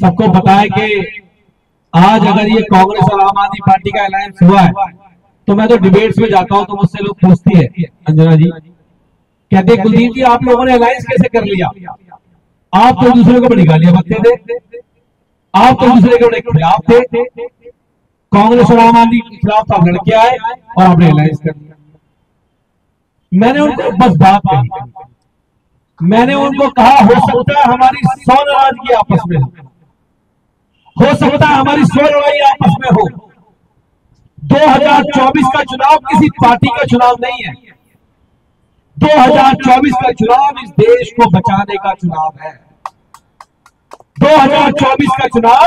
सबको पता है कि आज अगर ये कांग्रेस और आम आदमी पार्टी का अलायंस हुआ है तो मैं तो डिबेट्स में जाता हूं तो मुझसे लोग पूछती है अंजना जी, कहते हैं कुलदीप जी आप लोगों ने अलायंस कैसे कर लिया, आप तो दूसरे को बड़ी गालियां बकते थे, आप तो दूसरे के खिलाफ थे, कांग्रेस और आम आदमी के खिलाफ आप लड़के आए और आपने अलायंस कर लिया। मैंने उनको बस बात कही, मैंने उनको कहा हो सकता है हमारी 100 नाराजगी आपस में हो सकता है हमारी 100 लड़ाई आपस में हो। 2024 का चुनाव किसी पार्टी का चुनाव नहीं है, 2024 का चुनाव इस देश को बचाने का चुनाव है। 2024 का चुनाव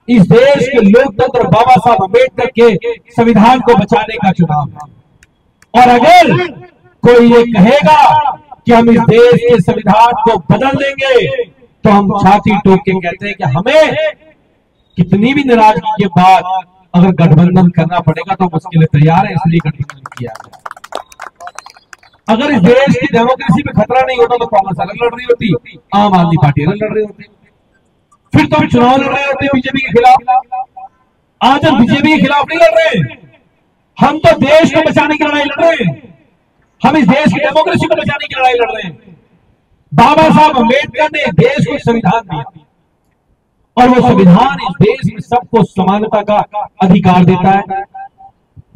इस देश के लोकतंत्र बाबा साहब अम्बेडकर के संविधान को बचाने का चुनाव है। और अगर कोई ये कहेगा कि हम इस देश के संविधान को बदल देंगे तो हम छाती ठोक के कहते हैं कि हमें कितनी भी नाराजगी के बाद अगर गठबंधन करना पड़ेगा तो हम उसके लिए तैयार है, इसलिए गठबंधन किया है। अगर इस देश की डेमोक्रेसी में खतरा नहीं होता तो कांग्रेस अलग लड़ रही होती, आम आदमी पार्टी अलग लड़ रही होती, फिर तो हम चुनाव लड़ रहे होते बीजेपी के खिलाफ। आज हम बीजेपी के खिलाफ नहीं लड़ रहे, हम तो देश को बचाने की लड़ाई लड़ रहे हैं, हम इस देश की डेमोक्रेसी को बचाने की लड़ाई लड़ रहे हैं। बाबा साहब अम्बेडकर ने देश को संविधान दिया और वो संविधान इस देश में सबको समानता का अधिकार देता है,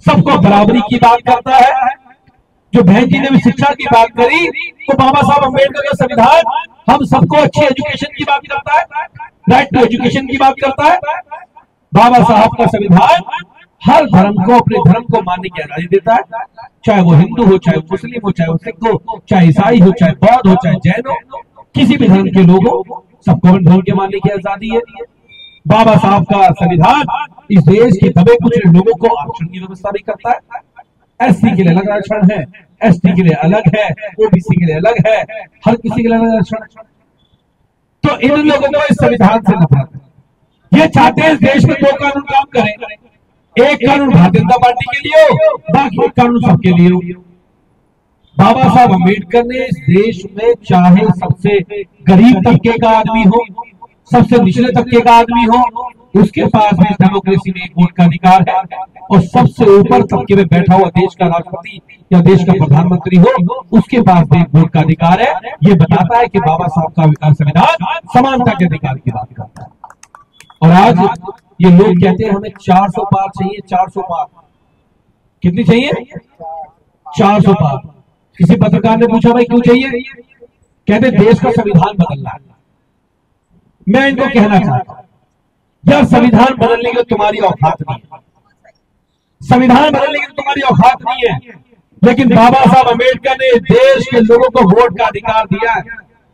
सबको बराबरी की बात करता है। जो बहन जी ने भी शिक्षा की बात करी तो बाबा साहब अम्बेडकर का संविधान हम सबको अच्छी एजुकेशन की बात करता है, राइट टू एजुकेशन की बात करता है। बाबा साहब का संविधान हर धर्म को अपने धर्म को मानने की आजादी देता है, चाहे वो हिंदू हो, चाहे वो मुस्लिम हो, चाहे वो सिख हो, चाहे ईसाई हो, चाहे बौद्ध हो, चाहे जैन हो, किसी भी धर्म के लोग हो, सबको अपने धर्म के मानने की आजादी है। बाबा साहब का संविधान इस देश के दबे कुचले लोगों को आरक्षण की व्यवस्था भी करता है। एससी के लिए अलग आरक्षण है, एसटी के लिए अलग है, ओबीसी के लिए अलग है, हर किसी के लिए अलग आरक्षण। तो इन लोगों को इस संविधान से नफरत है। ये चाहते हैं इस देश में 2 कानून काम करें, एक कानून भारतीय जनता पार्टी के लिए हो, बाकी कानून सबके लिए हो। बाबा साहब अम्बेडकर ने इस देश में चाहे सबसे गरीब तबके का आदमी हो, सबसे निचले तबके का आदमी हो, उसके पास भी डेमोक्रेसी में एक वोट का अधिकार है, और सबसे ऊपर तबके में बैठा हुआ देश का राष्ट्रपति या देश का प्रधानमंत्री हो, उसके पास भी एक वोट का अधिकार है। ये बताता है कि बाबा साहब का संविधान समानता के अधिकार की बात करता है। और आज ये लोग कहते हैं हमें 400 पार चाहिए, 400 पार कितनी चाहिए, 400 पार। किसी पत्रकार ने पूछा भाई क्यों चाहिए, कहते देश का संविधान बदलना है। मैं इनको कहना चाहता हूं यार, संविधान बदलने की तुम्हारी औकात नहीं है, संविधान बदलने की तुम्हारी औकात नहीं है, लेकिन बाबा साहब अम्बेडकर ने देश के लोगों को वोट का अधिकार दिया है,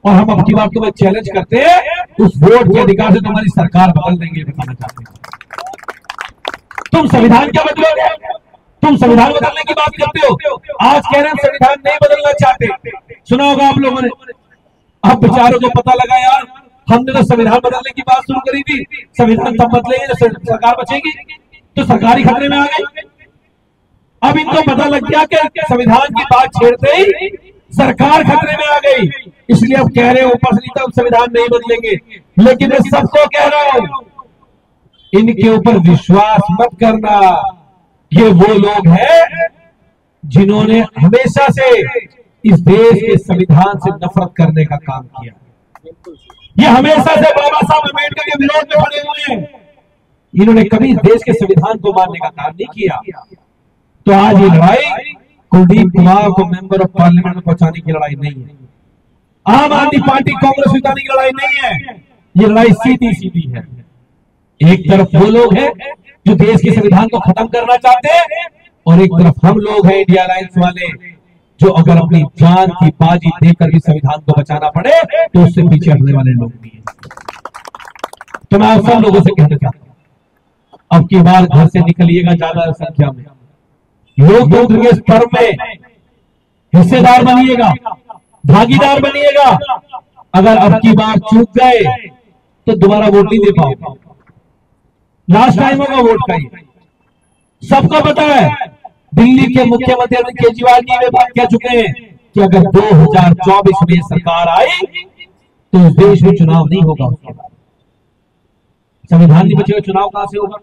और हम अब की बात तुम्हें चैलेंज करते हैं, उस वोट के अधिकार से तुम्हारी सरकार बदल देंगे। बताना चाहते हैं तुम संविधान क्या बदलोगे, तुम संविधान बदलने की बात करते हो, आज कह रहे हैं संविधान नहीं बदलना चाहते। सुना होगा आप लोगों ने, अब बेचारों को पता लगा यार हमने तो संविधान बदलने की बात शुरू करी थी, संविधान तब बदलेंगे जब सरकार बचेगी, तो सरकार ही खतरे में आ गई। अब इनको पता लग गया कि संविधान की बात छेड़ते ही सरकार खतरे में आ गई, इसलिए अब कह रहे हैं ऊपर से नीचे संविधान नहीं बदलेंगे। लेकिन मैं सबको कह रहा हूं इनके ऊपर विश्वास मत करना, ये वो लोग हैं जिन्होंने हमेशा से इस देश के संविधान से नफरत करने का काम किया। ये हमेशा से बाबा साहब अम्बेडकर के विरोध में खड़े हुए हैं, इन्होंने कभी इस देश के संविधान को मानने का काम नहीं किया। तो आज ये लड़ाई कुलदीप कुमार को मेंबर ऑफ पार्लियामेंट में पहुंचाने की लड़ाई नहीं है, आम आदमी पार्टी कांग्रेस जिताने की लड़ाई नहीं है, ये लड़ाई सीधी सीधी है। एक तरफ वो लोग हैं जो देश के संविधान को खत्म करना चाहते हैं, और एक तरफ हम लोग हैं इंडिया अलायंस वाले, जो अगर अपनी जान की बाजी देकर भी संविधान को बचाना पड़े तो उससे पीछे हटने वाले लोग भी हैं। तो मैं आप सब लोगों से कहना चाहता हूं अब की बार घर से निकलिएगा ज्यादा संख्या में, लोकतंत्र के स्तर में हिस्सेदार बनिएगा, भागीदार बनिएगा। अगर अब की बार चूक गए तो दोबारा वोट नहीं दे पाओगे। लास्ट टाइम होगा वोट का ही, सबको पता है। दिल्ली के मुख्यमंत्री अरविंद केजरीवाल जी ये बात कह चुके हैं कि अगर 2024 में सरकार आई तो इस देश में चुनाव नहीं होगा उसके बाद। संविधान नहीं बचेगा, चुनाव कहां से होगा?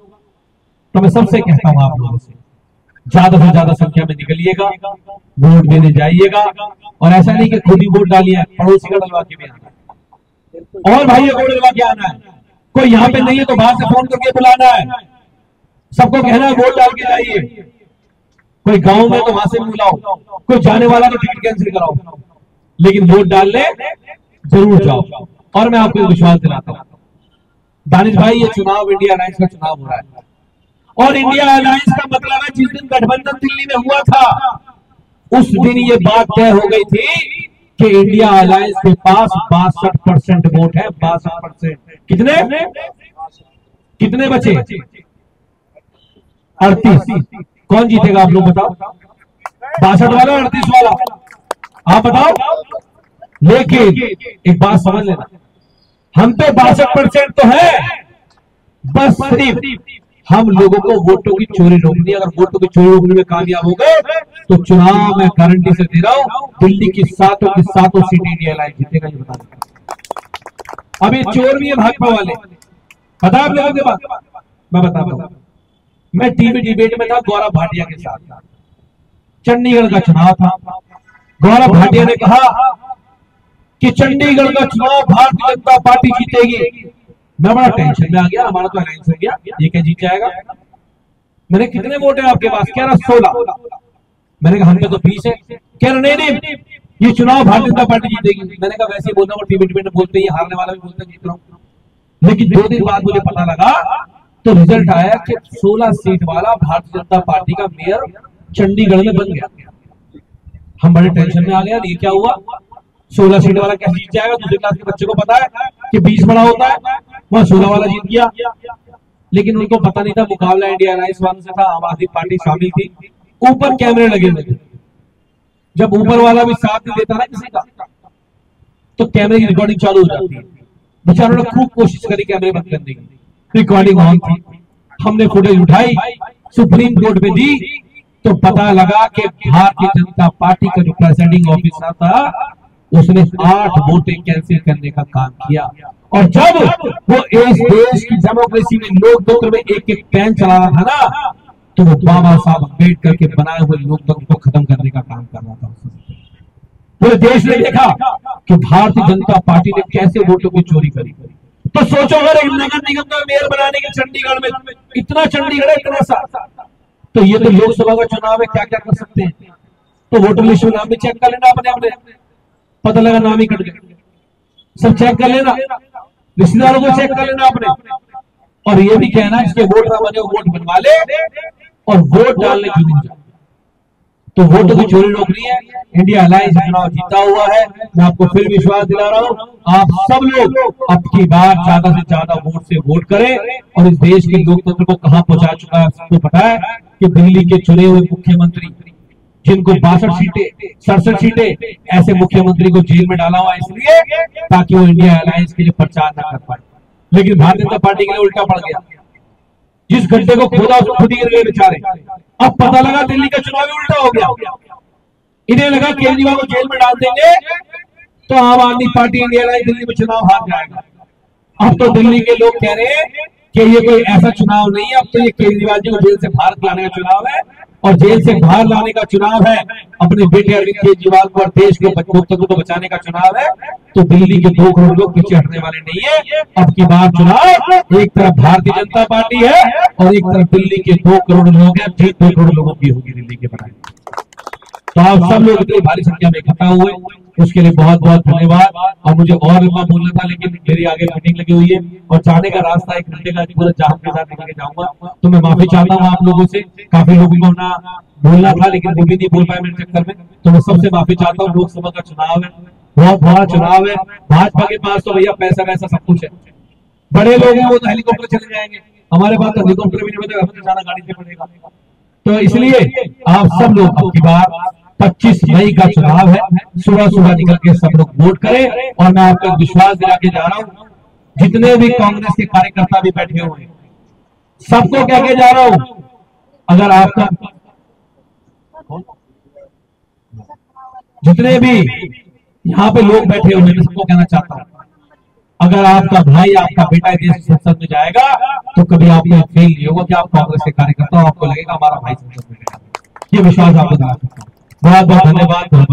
तो मैं सबसे कहता हूं आप लोगों से, ज्यादा से ज्यादा संख्या में निकलिएगा, वोट देने जाइएगा। और ऐसा नहीं कि खुद ही वोट डालिए, पड़ोसी का डलवा के भी आना है, और भाई को डलवा के आना है। कोई यहाँ पे नहीं है तो बाहर से फोन करके बुलाना है, सबको कहना है वोट डाल के जाइए। कोई गांव में तो वहां से बुलाओ, कोई जाने वाला तो टिकट कैंसिल कराओ, लेकिन वोट डालने जरूर जाओ। और मैं आपको विश्वास दिलाता हूं दानिश भाई, ये चुनाव इंडिया अलायंस का चुनाव हो रहा है, और इंडिया अलायंस का मतलब है जिस दिन गठबंधन दिल्ली में हुआ था उस दिन ये बात तय हो गई थी कि इंडिया अलायंस के पास 62% वोट है। 62%। कितने बचे? 38। कौन जीतेगा आप लोग बताओ? 62 वाला, 38 वाला? आप बताओ। लेकिन एक बात समझ लेना, हम पे 62% तो है, बस सिर्फ हम लोगों को वोटों की चोरी रोकनी है। अगर वोटों की चोरी रोकने में कामयाब हो गए तो चुनाव में गारंटी से दे रहा हूं, दिल्ली की सातों सीटें इंडिया अलायंस जीतेगा, ये बता दें। अब ये चोर भी है भाजपा वाले, पता है आप लोगों के पास? मैं बताता हूं। मैं टीवी डिबेट में था गौरव भाटिया के साथ, चंडीगढ़ का चुनाव था। गौरव भाटिया ने कहा कि चंडीगढ़ का चुनाव भारतीय जनता पार्टी जीतेगी। मैं बड़ा टेंशन में आ गया, हमारा तो अलायंस हो गया, ये क्या जीत जाएगा? मैंने कितने वोट है आपके पास? कह रहा 16। मैंने कहा हम पे तो 20 है। कह रहा नहीं, ये चुनाव भारतीय जनता पार्टी जीतेगी। मैंने कहा वैसे ही बोलना, वो टीवी डिबेट में बोलते ही हारने वाला भी बोलता जीत रहा हूं। लेकिन 2 दिन बाद मुझे पता लगा तो रिजल्ट आया कि 16 सीट वाला भारतीय जनता पार्टी का मेयर चंडीगढ़ में बन गया। हम बड़े टेंशन में आ गए, ये क्या हुआ? 16 सीट वाला कैसे जीत जाएगा? दूसरे क्लास के बच्चे को पता है कि 20 बड़ा होता है, वहां 16 वाला जीत गया। लेकिन उनको पता नहीं था मुकाबला इंडिया अलायंस वालों से था, आम आदमी पार्टी शामिल थी। ऊपर कैमरे लगे हुए थे, जब ऊपर वाला भी साथ नहीं देता ना किसी का, तो कैमरे की रिकॉर्डिंग चालू हो जाती है। बेचारों ने खूब कोशिश करी कैमरे बंद करने की, रिकॉर्डिंग ऑन थी। हमने फुटेज उठाई, सुप्रीम कोर्ट में दी, तो पता लगा कि भारतीय जनता पार्टी का जो प्रेसिडिंग ऑफिसर था उसने 8 वोटें कैंसिल करने का काम किया। और जब वो इस देश की डेमोक्रेसी में, लोकतंत्र में एक पेन चला रहा था ना, तो वो बाबा साहब अम्बेडकर के बनाए हुए लोकतंत्र को खत्म करने का काम कर रहा था। पूरे देश ने देखा कि भारतीय जनता पार्टी ने कैसे वोटों की चोरी करी। तो सोचो, अगर एक नगर निगम का मेयर बनाने के चंडीगढ़ में, इतना चंडीगढ़ है इतना सा, तो ये तो लोकसभा का चुनाव है, क्या क्या कर सकते हैं। तो वोटर लिस्ट में नाम भी चेक कर लेना अपने अपने, पता लगा नाम ही कट गए, सब चेक कर लेना, रिश्तेदारों को चेक कर लेना अपने। और ये भी कहना जिसके वोट ना बने वोट बनवा ले और वोट डालने जरूर जाए। तो वोटों की चोरी रोकनी है। इंडिया अलायंस चुनाव जीता हुआ है। मैं आपको फिर विश्वास दिला रहा हूं, आप सब लोग अब की बार ज्यादा से ज्यादा वोट से वोट करें। और इस देश के लोकतंत्र को कहां पहुंचा चुका है सबको पता है कि दिल्ली के चुने हुए मुख्यमंत्री, जिनको 62 सीटें 67 सीटें, ऐसे मुख्यमंत्री को जेल में डाला हुआ इसलिए ताकि वो इंडिया अलायंस के लिए प्रचार न कर पाए। लेकिन भारतीय जनता पार्टी के लिए उल्टा पड़ गया, जिस गड्ढे को खोदा उसको खुद ही गिर गए बेचारे। अब पता लगा दिल्ली का चुनाव भी उल्टा हो गया। इन्हें लगा केजरीवाल को जेल में डाल देंगे तो आम आदमी पार्टी इंडिया अलायंस दिल्ली में चुनाव हार जाएगा। अब तो दिल्ली के लोग कह रहे हैं कि ये कोई ऐसा चुनाव नहीं है, अब तो ये केजरीवाल जी को जेल से बाहर लाने का चुनाव है, और जेल से बाहर लाने का चुनाव है अपने बेटे अरविंद केजरीवाल को, और देश के लोकतंत्र को बचाने का चुनाव है। तो दिल्ली के 2 करोड़ लोग पीछे हटने वाले नहीं है। अब की बार चुनाव एक तरफ भारतीय जनता पार्टी है और एक तरफ दिल्ली के 2 करोड़ लोग हैं। 2 करोड़ लोगों की होगी दिल्ली के बनाए। तो आप सब लोग इतनी भारी संख्या में इकट्ठा हुए, उसके लिए बहुत बहुत धन्यवाद। और मुझे और लंबा बोलना था लेकिन मेरी आगे मीटिंग लगी हुई है और जाने का रास्ता 1 घंटे का पूरा जाम के साथ निकल के जाऊंगा। तो मैं माफी चाहता हूँ आप लोगों से, काफी लोगों को ना बोलना था लेकिन वो भी नहीं बोल पाए मेरे चक्कर में, तो मैं सबसे माफी चाहता हूँ। लोकसभा का चुनाव है, बहुत बड़ा चुनाव है। भाजपा के पास तो भैया पैसा वैसा सब कुछ है, बड़े लोग हैं वो तो हेलीकॉप्टर चले जाएंगे, हमारे पास तो हेलीकॉप्टर भी नहीं बचेगा, हमें तो जाना गाड़ी से पड़ेगा। तो इसलिए आप सब लोग अब की बार 25 मई का चुनाव है, सुबह सुबह निकल के सब लोग वोट करें। और मैं आपको विश्वास दिला के जा रहा हूं, जितने भी कांग्रेस के कार्यकर्ता भी बैठे हुए हैं सबको कह के जा रहा हूं, अगर आपका जितने भी यहाँ पे लोग बैठे हुए हैं मैं सबको कहना चाहता हूं, अगर आपका भाई, आपका बेटा देश की संसद में जाएगा तो कभी आपको फील नहीं होगा कि आप कांग्रेस के कार्यकर्ता हो, आपको लगेगा हमारा भाई संसद में गया। ये विश्वास आपको दिला सकता हूं। बहुत बहुत धन्यवाद।